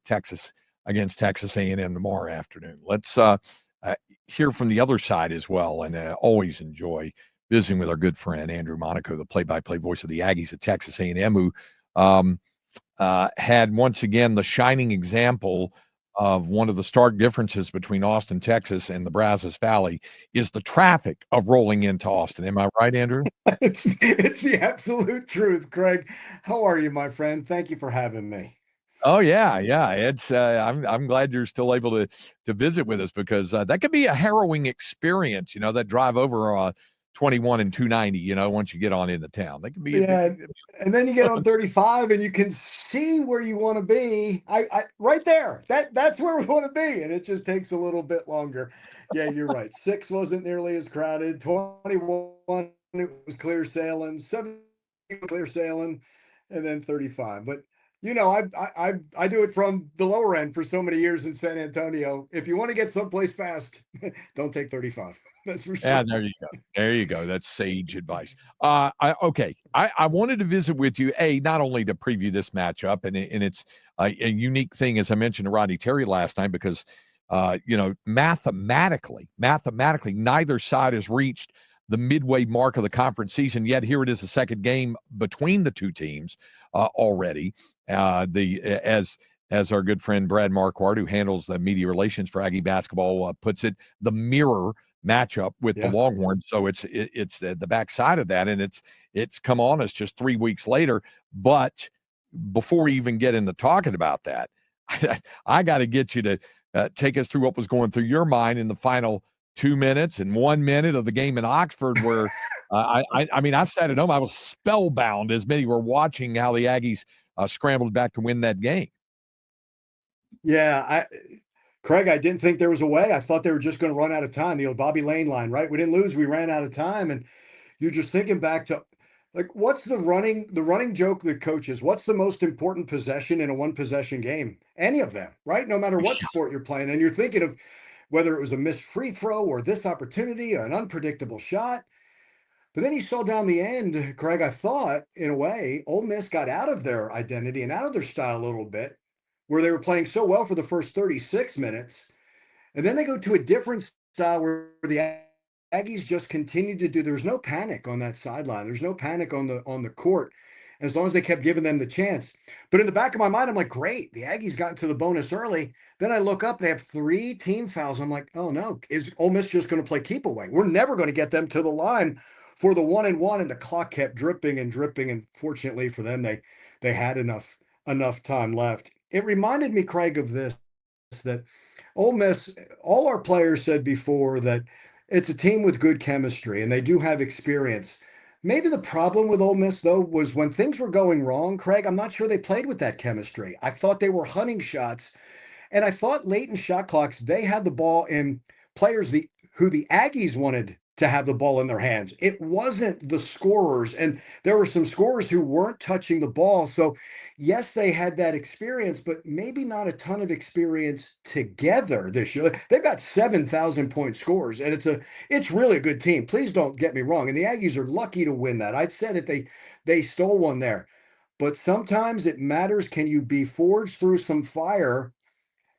Texas against Texas A&M tomorrow afternoon. Let's hear from the other side as well, and always enjoy visiting with our good friend Andrew Monaco, the play-by-play voice of the Aggies at Texas A&M, who um, had once again the shining example of one of the stark differences between Austin, Texas, and the Brazos Valley is the traffic of rolling into Austin. Am I right, Andrew? It's the absolute truth, Craig. How are you, my friend? Thank you for having me. Oh yeah, yeah. It's I'm glad you're still able to visit with us because that could be a harrowing experience. You know, that drive over 21 and 290. You know, once you get on into town, they can be. Yeah, and then you get on 35 and you can see where you want to be. I right there. That's where we want to be, and it just takes a little bit longer. Yeah, you're right. 6 wasn't nearly as crowded. 21 it was clear sailing. 7 clear sailing, and then 35. But I do it from the lower end for so many years in San Antonio. If you want to get someplace fast, don't take 35. That's for Yeah, sure. there you go. There you go. That's sage advice. I wanted to visit with you, not only to preview this matchup, and it's a unique thing, as I mentioned to Rodney Terry last night, because mathematically, neither side has reached the midway mark of the conference season yet. Here it is, the second game between the two teams already. The as our good friend Brad Marquardt, who handles the media relations for Aggie basketball, puts it, the mirror matchup with the Yeah. Longhorns. So it's the backside of that, and it's come on us just 3 weeks later. But before we even get into talking about that, I got to get you to take us through what was going through your mind in the final 2 minutes and 1 minute of the game in Oxford, where I mean, I sat at home, I was spellbound as many were watching how the Aggies scrambled back to win that game. Yeah, Craig, I didn't think there was a way. I thought they were just going to run out of time. The old Bobby Lane line, right? We didn't lose. We ran out of time. And you're just thinking back to, like, what's the running joke with coaches? What's the most important possession in a one possession game? Any of them, right? No matter what sport you're playing. And you're thinking of whether it was a missed free throw or this opportunity or an unpredictable shot. But then you saw down the end, Craig, I thought, in a way, Ole Miss got out of their identity and out of their style a little bit, where they were playing so well for the first 36 minutes. And then they go to a different style where the Aggies just continue to do. There's no panic on that sideline. There's no panic on the court, as long as they kept giving them the chance. But in the back of my mind, I'm like, great, the Aggies got into the bonus early. Then I look up, they have 3 team fouls. I'm like, oh no, is Ole Miss just going to play keep away? We're never going to get them to the line for the 1-and-1, and the clock kept dripping and dripping. And fortunately for them, they had enough time left. It reminded me, Craig, of this, that Ole Miss, all our players said before that it's a team with good chemistry and they do have experience. Maybe the problem with Ole Miss, though, was when things were going wrong, Craig, I'm not sure they played with that chemistry. I thought they were hunting shots, and I thought late in shot clocks, they had the ball in players who the Aggies wanted to have the ball in their hands. It wasn't the scorers. And there were some scorers who weren't touching the ball. So, yes, they had that experience, but maybe not a ton of experience together this year. They've got 7,000 point scores, and it's really a good team. Please don't get me wrong. And the Aggies are lucky to win that. I said it, they stole one there. But sometimes it matters. Can you be forged through some fire?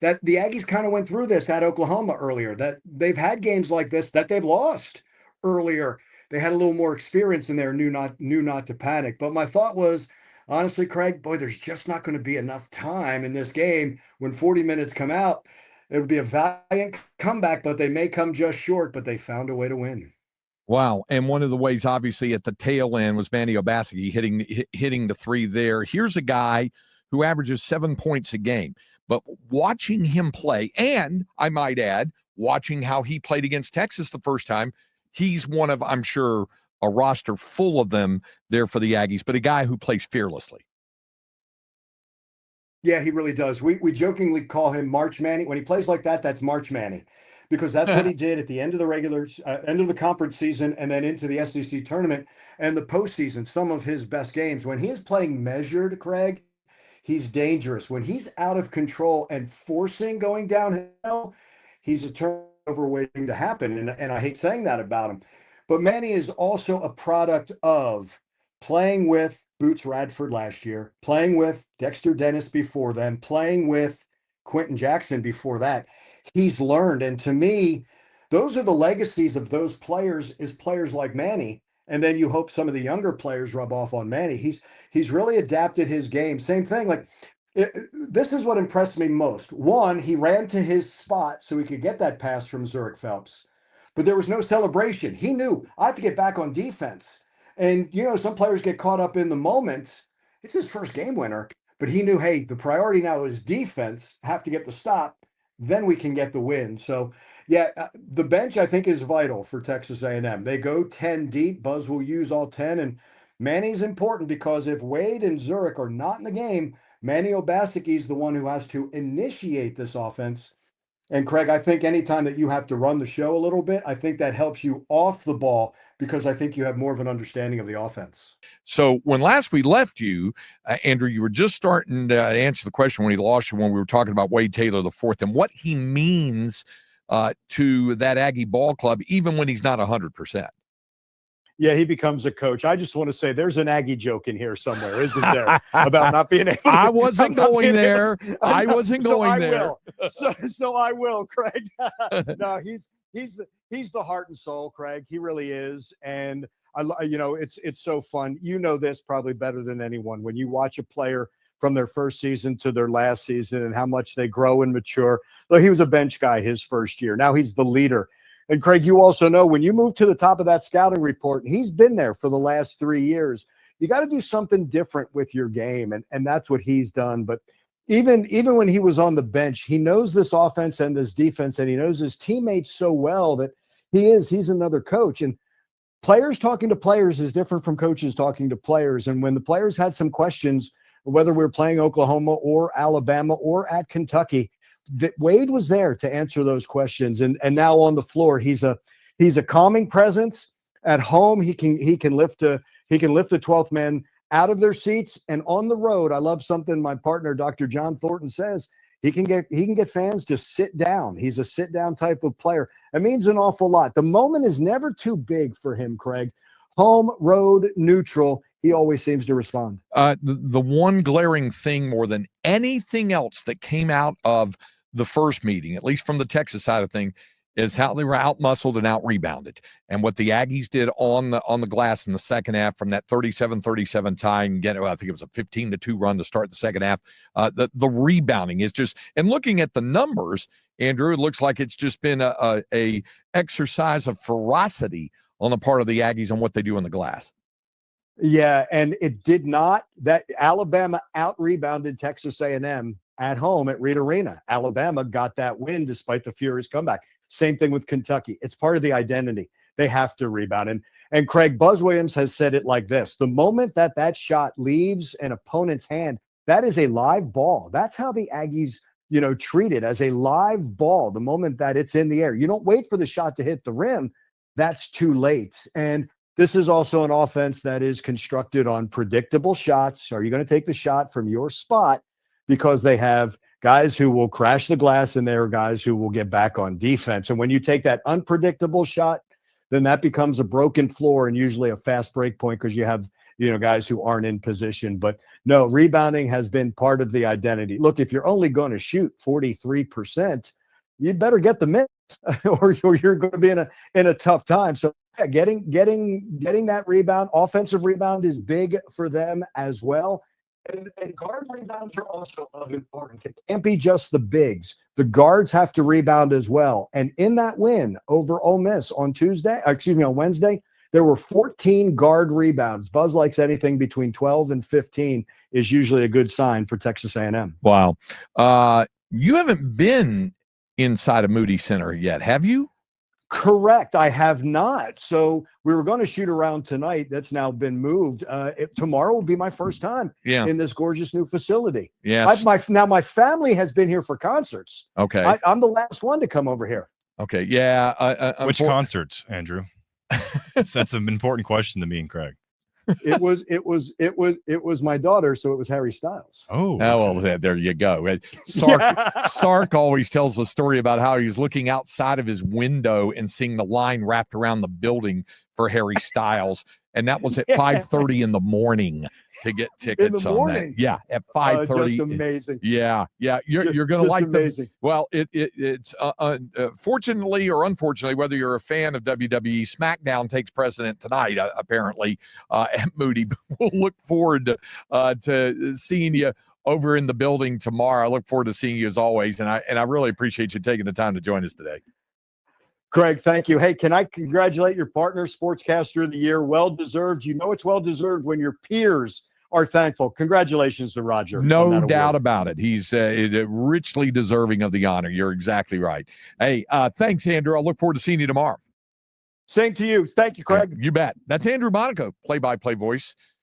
That the Aggies kind of went through this at Oklahoma earlier, that they've had games like this that they've lost earlier. They had a little more experience in there, knew not to panic. But my thought was, honestly, Craig, boy, there's just not going to be enough time in this game when 40 minutes come out. It would be a valiant comeback, but they may come just short, but they found a way to win. Wow. And one of the ways, obviously, at the tail end was Manny Obaseki hitting the three there. Here's a guy who averages 7 points a game. But watching him play, and I might add, watching how he played against Texas the first time, he's one of, I'm sure, a roster full of them there for the Aggies, but a guy who plays fearlessly. Yeah, he really does. We jokingly call him March Manny. When he plays like that, that's March Manny, because that's what he did at the end of the end of the conference season, and then into the SEC tournament and the postseason. Some of his best games when he is playing measured, Craig, he's dangerous. When he's out of control and forcing going downhill, he's a turnover waiting to happen. And I hate saying that about him. But Manny is also a product of playing with Boots Radford last year, playing with Dexter Dennis before then, playing with Quentin Jackson before that. He's learned. And to me, those are the legacies of those players, is players like Manny. And then you hope some of the younger players rub off on Manny. He's really adapted his game. Same thing. Like this is what impressed me most. One, he ran to his spot so he could get that pass from Zurich Phelps, but there was no celebration. He knew I have to get back on defense. And some players get caught up in the moment. It's his first game winner, but he knew, hey, the priority now is defense. Have to get the stop, then we can get the win. So, yeah, the bench I think is vital for Texas A&M. They go 10 deep. Buzz will use all 10, and Manny's important because if Wade and Zurich are not in the game, Manny Obaseki is the one who has to initiate this offense. And Craig, I think anytime that you have to run the show a little bit, I think that helps you off the ball because I think you have more of an understanding of the offense. So when last we left you, Andrew, you were just starting to answer the question when he lost you when we were talking about Wade Taylor the fourth and what he means to that Aggie ball club, even when he's not 100%. Yeah, he becomes a coach. I just want to say there's an Aggie joke in here somewhere, isn't there? About not being able to. I wasn't going there. I wasn't going there. So I will, Craig. No, he's the heart and soul, Craig. He really is. And it's so fun. You know this probably better than anyone when you watch a player from their first season to their last season and how much they grow and mature. Though he was a bench guy his first year. Now he's the leader. And Craig, you also know when you move to the top of that scouting report, and he's been there for the last 3 years, you got to do something different with your game. And that's what he's done. But even when he was on the bench, he knows this offense and this defense, and he knows his teammates so well that he's another coach. And players talking to players is different from coaches talking to players. And when the players had some questions, whether we're playing Oklahoma or Alabama or at Kentucky, that Wade was there to answer those questions. And now on the floor, he's a calming presence. At home, he can lift the 12th man out of their seats. And on the road, I love something my partner, Dr. John Thornton, says. He can get fans to sit down. He's a sit down type of player. It means an awful lot. The moment is never too big for him, Craig. Home, road, neutral. He always seems to respond. The one glaring thing more than anything else that came out of the first meeting, at least from the Texas side of things, is how they were out-muscled and out-rebounded. And what the Aggies did on the glass in the second half from that 37-37 tie and I think it was a 15-2 run to start the second half. The rebounding is just, and looking at the numbers, Andrew, it looks like it's just been a exercise of ferocity on the part of the Aggies on what they do on the glass. Yeah, and it did not. That Alabama out-rebounded Texas A&M at home at Reed Arena. Alabama got that win despite the furious comeback. Same thing with Kentucky. It's part of the identity. They have to rebound. And Craig, Buzz Williams has said it like this. The moment that shot leaves an opponent's hand, that is a live ball. That's how the Aggies, treat it, as a live ball. The moment that it's in the air, you don't wait for the shot to hit the rim. That's too late. And this is also an offense that is constructed on predictable shots. Are you going to take the shot from your spot? Because they have guys who will crash the glass and there are guys who will get back on defense. And when you take that unpredictable shot, then that becomes a broken floor and usually a fast break point because you have, guys who aren't in position. But no, rebounding has been part of the identity. Look, if you're only going to shoot 43%, you better get the minutes or you're going to be in a tough time. So yeah, getting that rebound, offensive rebound is big for them as well. And guard rebounds are also of importance. It can't be just the bigs. The guards have to rebound as well. And in that win over Ole Miss on Wednesday, there were 14 guard rebounds. Buzz likes anything between 12 and 15 is usually a good sign for Texas A&M. Wow. You haven't been inside of Moody Center yet, have you? Correct. I have not. So we were going to shoot around tonight. That's now been moved. Tomorrow will be my first time in this gorgeous new facility. Yes. My family has been here for concerts. Okay. I'm the last one to come over here. Okay. Yeah. Which concerts, Andrew? That's an important question to me and Craig. It was my daughter, so it was Harry Styles. Oh, well, there you go. Sark always tells the story about how he's looking outside of his window and seeing the line wrapped around the building for Harry Styles, and that was at 5:30 in the morning. to get tickets on that. morning. Yeah, at Just 5:30. amazing. Yeah, you're gonna Just like them. amazing. Well, it's fortunately or unfortunately, whether you're a fan of WWE, SmackDown takes precedent tonight. Apparently, at Moody. We'll look forward to seeing you over in the building tomorrow. I look forward to seeing you as always, and I really appreciate you taking the time to join us today. Craig, thank you. Hey, can I congratulate your partner, Sportscaster of the Year? Well deserved. You know it's well deserved when your peers are thankful. Congratulations to Roger. No doubt about it. He's richly deserving of the honor. You're exactly right. Hey, thanks, Andrew. I look forward to seeing you tomorrow. Same to you. Thank you, Craig. You bet. That's Andrew Monaco, play-by-play voice